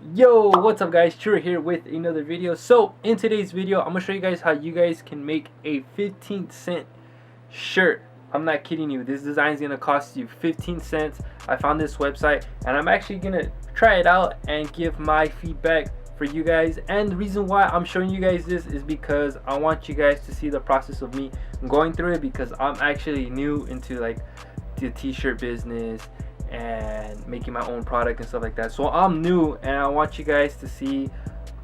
Yo, what's up guys, Chura here with another video. So in today's video I'm gonna show you guys how you guys can make a 15-cent shirt. I'm not kidding you, this design is gonna cost you 15 cents. I found this website and I'm actually gonna try it out and give my feedback for you guys. And the reason why I'm showing you guys this is because I want you guys to see the process of me going through it, because I'm actually new into like the t-shirt business and making my own product and stuff like that. So I'm new and I want you guys to see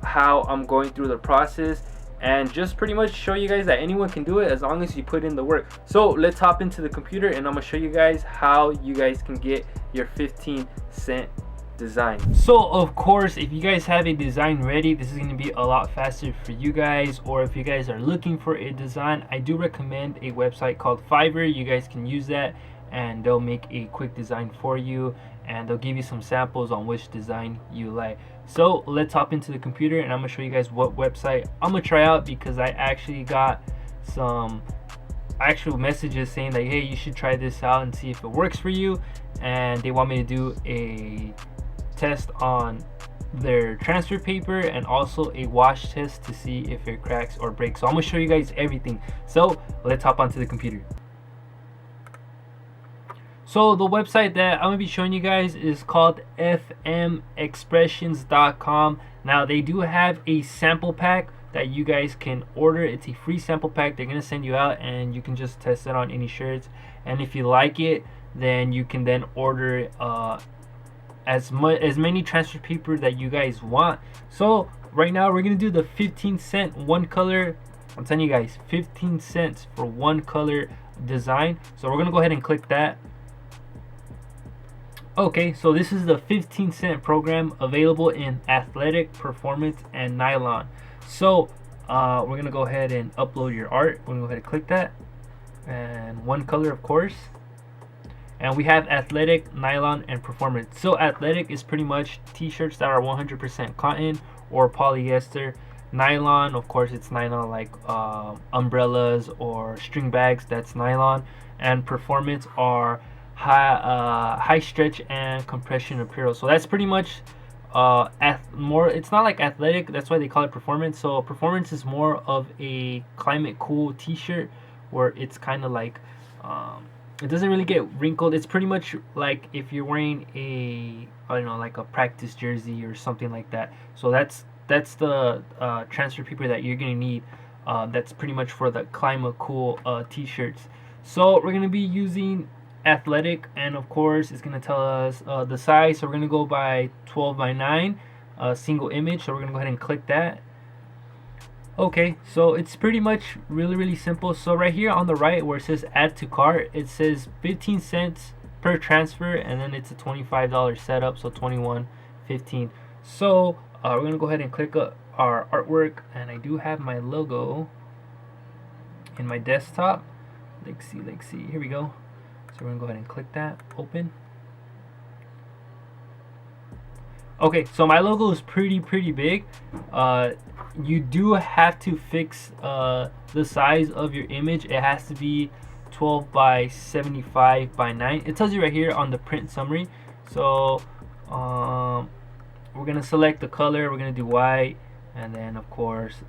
how I'm going through the process and just pretty much show you guys that anyone can do it as long as you put in the work. So let's hop into the computer and I'm gonna show you guys how you guys can get your 15-cent design. So of course, if you guys have a design ready, this is going to be a lot faster for you guys. Or if you guys are looking for a design, I do recommend a website called Fiverr. You guys can use that and they'll make a quick design for you and they'll give you some samples on which design you like. So let's hop into the computer and I'm gonna show you guys what website I'm gonna try out, because I actually got some actual messages saying that, hey, you should try this out and see if it works for you, and they want me to do a test on their transfer paper and also a wash test to see if it cracks or breaks. So I'm gonna show you guys everything. So let's hop onto the computer. So the website that I'm gonna be showing you guys is called fmexpressions.com. Now they do have a sample pack that you guys can order. It's a free sample pack they're gonna send you out, and you can just test it on any shirts, and if you like it, then you can then order as many transfer paper that you guys want. So right now we're gonna do the 15-cent one color. I'm telling you guys, 15 cents for one color design. So we're gonna go ahead and click that. Okay, so this is the 15-cent program available in athletic, performance, and nylon. So we're gonna go ahead and upload your art. We're gonna go ahead and click that, and one color of course. And we have athletic, nylon, and performance. So athletic is pretty much t-shirts that are 100% cotton or polyester. Nylon, of course, it's nylon like umbrellas or string bags, that's nylon. And performance are high stretch and compression apparel. So that's pretty much more, it's not like athletic, that's why they call it performance. So performance is more of a climate cool t-shirt where it's kind of like it doesn't really get wrinkled. It's pretty much like if you're wearing a, I don't know, like a practice jersey or something like that. So that's the transfer paper that you're gonna need. That's pretty much for the climate cool t-shirts. So we're gonna be using athletic, and of course it's gonna tell us the size. So we're gonna go by 12 by 9 single image. So we're gonna go ahead and click that. Okay, so it's pretty much really simple. So right here on the right where it says add to cart, it says 15 cents per transfer, and then it's a $25 setup, so 21.15. So we're gonna go ahead and click our artwork, and I do have my logo in my desktop. Let's see, here we go. So we're gonna go ahead and click that, open. Okay, so my logo is pretty big. You do have to fix the size of your image. It has to be 12 by 75 by 9. It tells you right here on the print summary. So we're gonna select the color. We're gonna do white, and then of course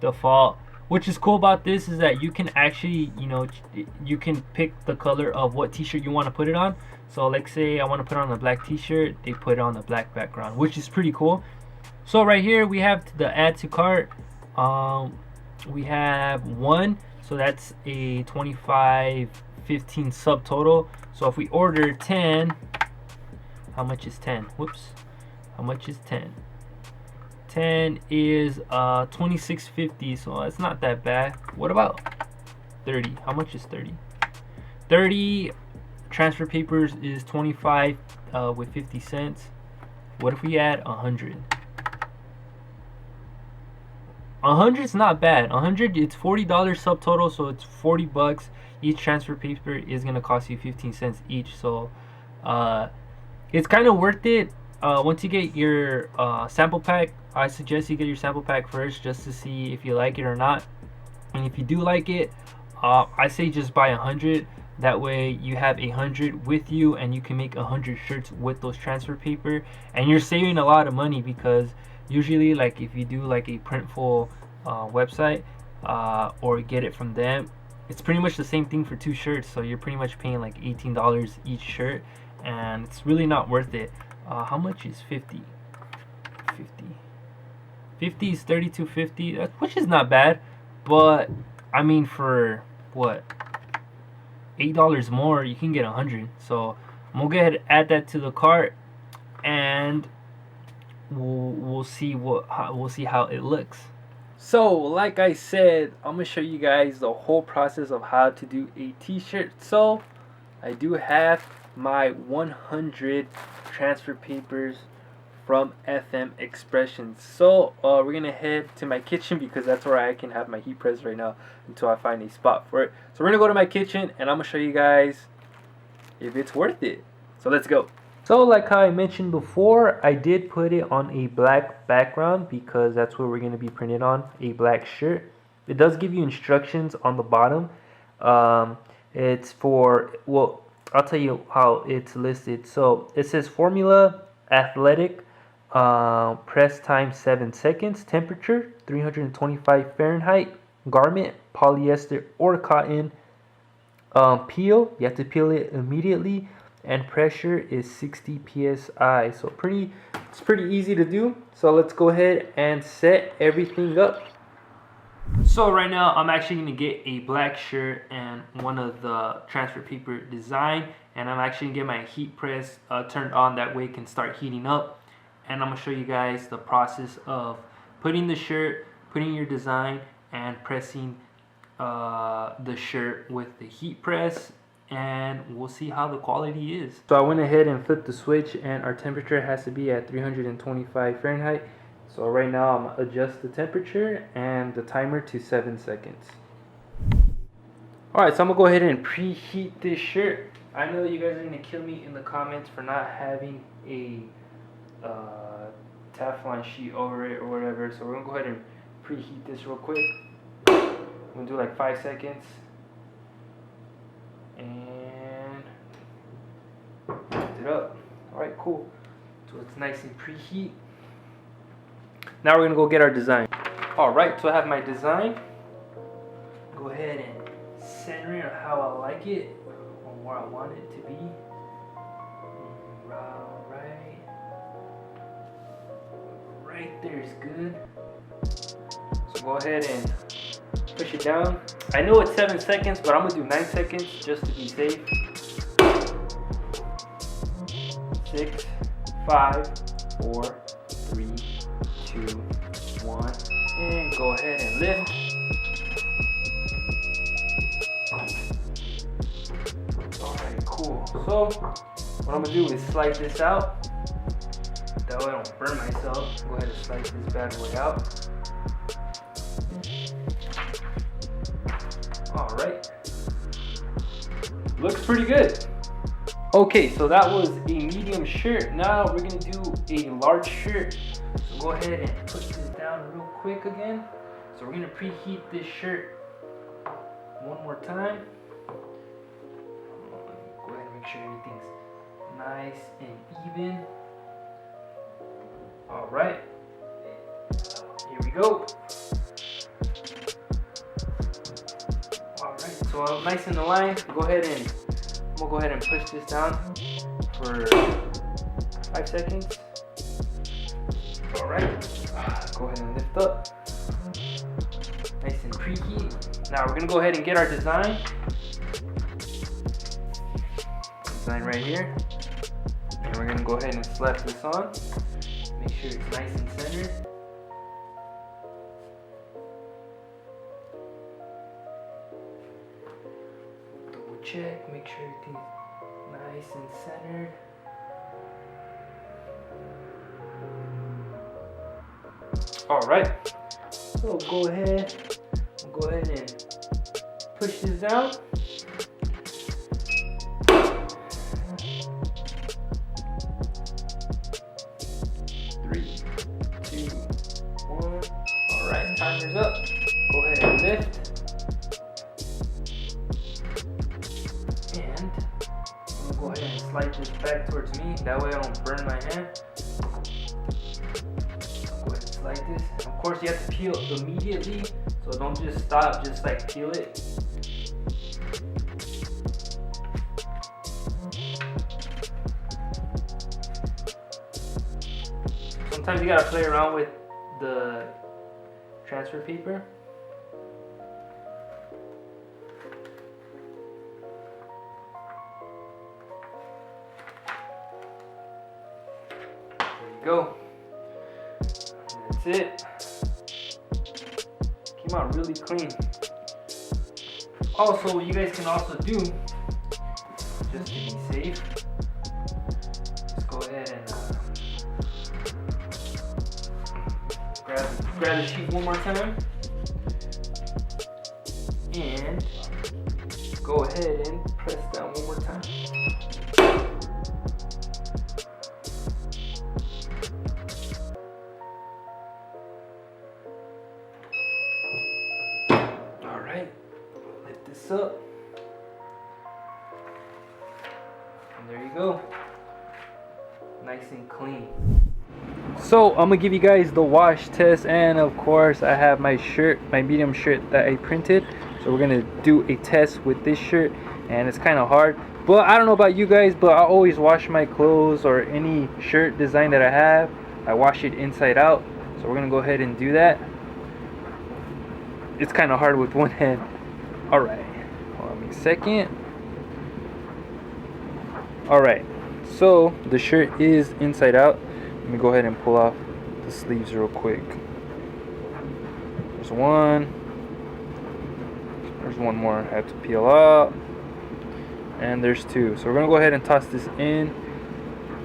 default. Which is cool about this is that you can actually, you can pick the color of what t-shirt you want to put it on. So like say I want to put on a black t-shirt, they put it on a black background, which is pretty cool. So right here we have the add to cart. We have 1, so that's a 25.15 subtotal. So if we order 10, how much is 10? Whoops, how much is 10? 10 is $26.50, so it's not that bad. What about 30? How much is 30? 30 transfer papers is 25 with 50 cents. What if we add 100? 100 is not bad. 100, it's $40 subtotal, so it's 40 bucks. Each transfer paper is gonna cost you 15 cents each, so it's kind of worth it. Once you get your sample pack, I suggest you get your sample pack first just to see if you like it or not. And if you do like it, I say just buy 100. That way you have 100 with you, and you can make 100 shirts with those transfer paper, and you're saving a lot of money, because usually, like, if you do like a printful website, or get it from them, it's pretty much the same thing for 2 shirts, so you're pretty much paying like $18 each shirt, and it's really not worth it. How much is 50 is 32.50, which is not bad, but I mean, for what, $8 more, you can get 100. So I'm gonna go ahead and add that to the cart, and we'll see how it looks. So like I said, I'm gonna show you guys the whole process of how to do a t-shirt. So I do have my 100 transfer papers from FM Expressions. So we're gonna head to my kitchen, because that's where I can have my heat press right now until I find a spot for it. So we're gonna go to my kitchen, and I'm gonna show you guys if it's worth it. So let's go. So like how I mentioned before, I did put it on a black background, because that's what we're gonna be printed on, a black shirt. It does give you instructions on the bottom. It's for, well, I'll tell you how it's listed. So it says formula, athletic, press time 7 seconds, temperature 325 Fahrenheit, garment polyester or cotton, peel, you have to peel it immediately, and pressure is 60 psi. So it's pretty easy to do. So let's go ahead and set everything up. So right now I'm actually going to get a black shirt and one of the transfer paper design, and I'm actually going to get my heat press turned on, that way it can start heating up. And I'm going to show you guys the process of putting the shirt, putting your design, and pressing the shirt with the heat press, and we'll see how the quality is. So I went ahead and flipped the switch, and our temperature has to be at 325 Fahrenheit. So right now I'm going to adjust the temperature and the timer to 7 seconds. Alright, so I'm going to go ahead and preheat this shirt. I know you guys are going to kill me in the comments for not having a Teflon sheet over it or whatever, so we're gonna go ahead and preheat this real quick. I'm gonna do like 5 seconds, and lift it up. Alright, cool. So it's nice and preheat. Now we're gonna go get our design. Alright, so I have my design. Go ahead and center it how I like it, or where I want it to be. Right there is good. So go ahead and push it down. I know it's 7 seconds, but I'm gonna do 9 seconds just to be safe. 6, 5, 4, 3, 2, 1, and go ahead and lift. Alright, cool. So what I'm gonna do is slide this out. That way I don't burn myself. Go ahead and slice this bad boy out. Alright. Looks pretty good. Okay, so that was a medium shirt. Now we're going to do a large shirt. So go ahead and put this down real quick again. So we're going to preheat this shirt one more time. Go ahead and make sure everything's nice and even. Alright, here we go. Alright, so I'm nice in the line. I'm gonna go ahead and push this down for 5 seconds. Alright, go ahead and lift up. Nice and preheat. Now we're gonna go ahead and get our design. Design right here. And we're gonna go ahead and slap this on. Make sure it's nice and centered. Double check, make sure everything's nice and centered. Alright, so go ahead and push this down. Timer's up. Go ahead and lift. that way I don't burn my hand. Go ahead and slide this. Of course, you have to peel immediately, so don't just stop, just like peel it. Sometimes you gotta play around with the transfer paper. There you go. That's it. Came out really clean. Also, what you guys can also do, just to be safe, let's go ahead and grab the sheet one more time, and go ahead and press down one more time. All right, lift this up, and there you go, nice and clean. So I'm gonna give you guys the wash test, and of course I have my shirt, my medium shirt that I printed. So we're gonna do a test with this shirt, and it's kind of hard, but I don't know about you guys, but I always wash my clothes or any shirt design that I have, I wash it inside out. So we're gonna go ahead and do that. It's kind of hard with one hand. All right, hold on a second. All right, so the shirt is inside out. Let me go ahead and pull off the sleeves real quick. There's one. There's one more I have to peel out. And there's two. So we're going to go ahead and toss this in.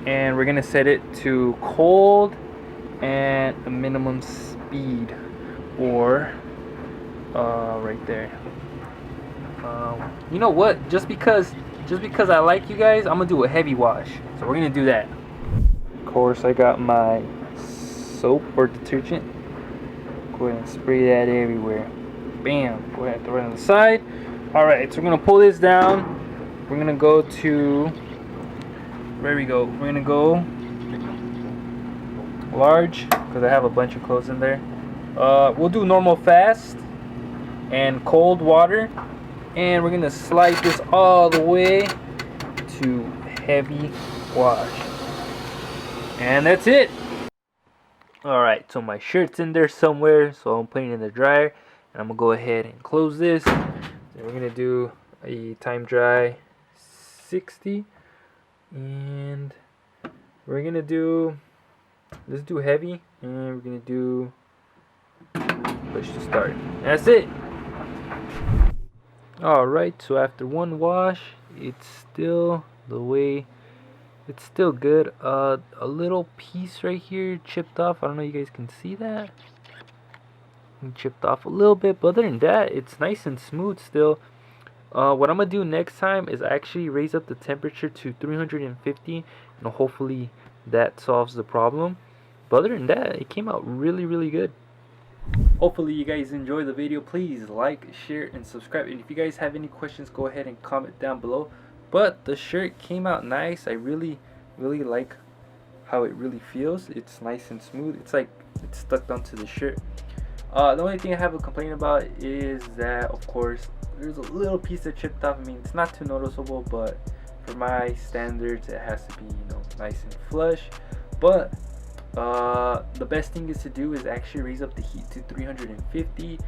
And we're going to set it to cold and a minimum speed. Or right there. You know what? Just because I like you guys, I'm going to do a heavy wash. So we're going to do that. Of course, I got my soap or detergent. Go ahead and spray that everywhere. Bam. Go ahead and throw it on the side. Alright, so we're going to pull this down. We're going to go to, where we go? We're going to go large, because I have a bunch of clothes in there. We'll do normal fast and cold water. And we're going to slide this all the way to heavy wash. And that's it. Alright, so my shirt's in there somewhere, so I'm putting it in the dryer, and I'm gonna go ahead and close this. And we're gonna do a time dry 60, and we're gonna do, let's do heavy, and we're gonna do push to start. And that's it. Alright, so after one wash, it's still the way. It's still good. A little piece right here chipped off. I don't know if you guys can see that. It chipped off a little bit, but other than that, it's nice and smooth still. What I'm gonna do next time is actually raise up the temperature to 350, and hopefully that solves the problem. But other than that, it came out really good. Hopefully you guys enjoy the video. Please like, share, and subscribe. And if you guys have any questions, go ahead and comment down below. But the shirt came out nice. I really like how it really feels. It's nice and smooth. It's like it's stuck onto the shirt. The only thing I have a complaint about is that, of course, there's a little piece that chipped off. I mean, it's not too noticeable, but for my standards, it has to be, you know, nice and flush. But the best thing is to do is actually raise up the heat to 350.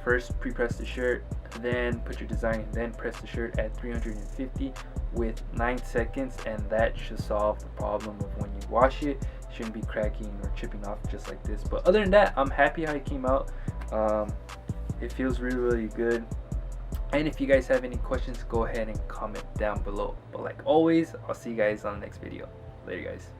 First pre-press the shirt, then put your design, then press the shirt at 350 with 9 seconds, and that should solve the problem of when you wash it. It shouldn't be cracking or chipping off just like this. But other than that, I'm happy how it came out. It feels really good. And if you guys have any questions, go ahead and comment down below. But like always, I'll see you guys on the next video. Later, guys.